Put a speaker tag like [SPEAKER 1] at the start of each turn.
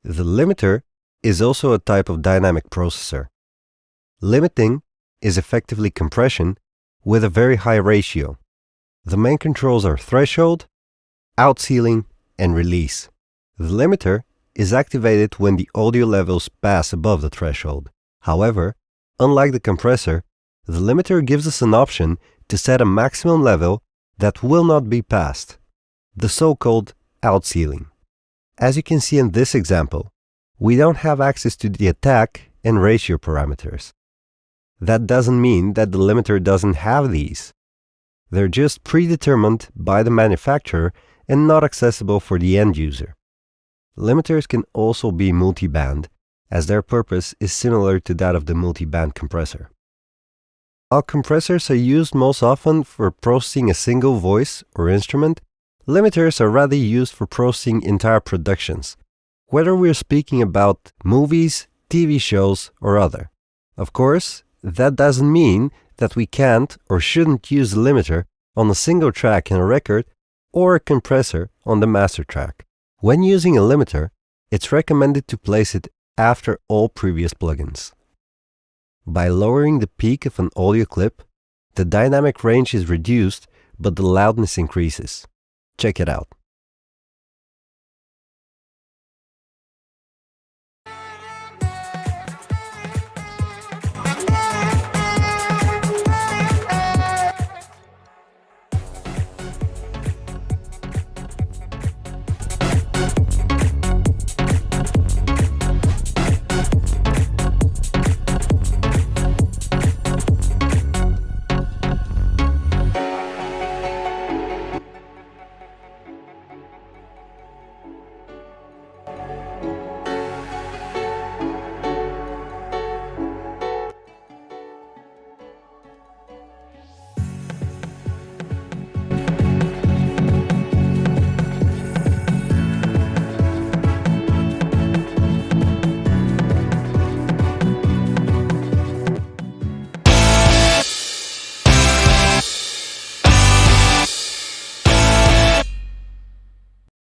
[SPEAKER 1] The limiter is also a type of dynamic processor. Limiting is effectively compression with a very high ratio. The main controls are threshold, outsealing, and release. The limiter is activated when the audio levels pass above the threshold. However, unlike the compressor, the limiter gives us an option to set a maximum level that will not be passed, the so-called outsealing. As you can see in this example, we don't have access to the attack and ratio parameters. That doesn't mean that the limiter doesn't have these. They're just predetermined by the manufacturer and not accessible for the end user. Limiters can also be multi-band, as their purpose is similar to that of the multi-band compressor. While compressors are used most often for processing a single voice or instrument, limiters are rather used for processing entire productions, whether we're speaking about movies, TV shows, or other. Of course, that doesn't mean that we can't or shouldn't use a limiter on a single track in a record or a compressor on the master track. When using a limiter, it's recommended to place it after all previous plugins. By lowering the peak of an audio clip, the dynamic range is reduced, but the loudness increases. Check it out.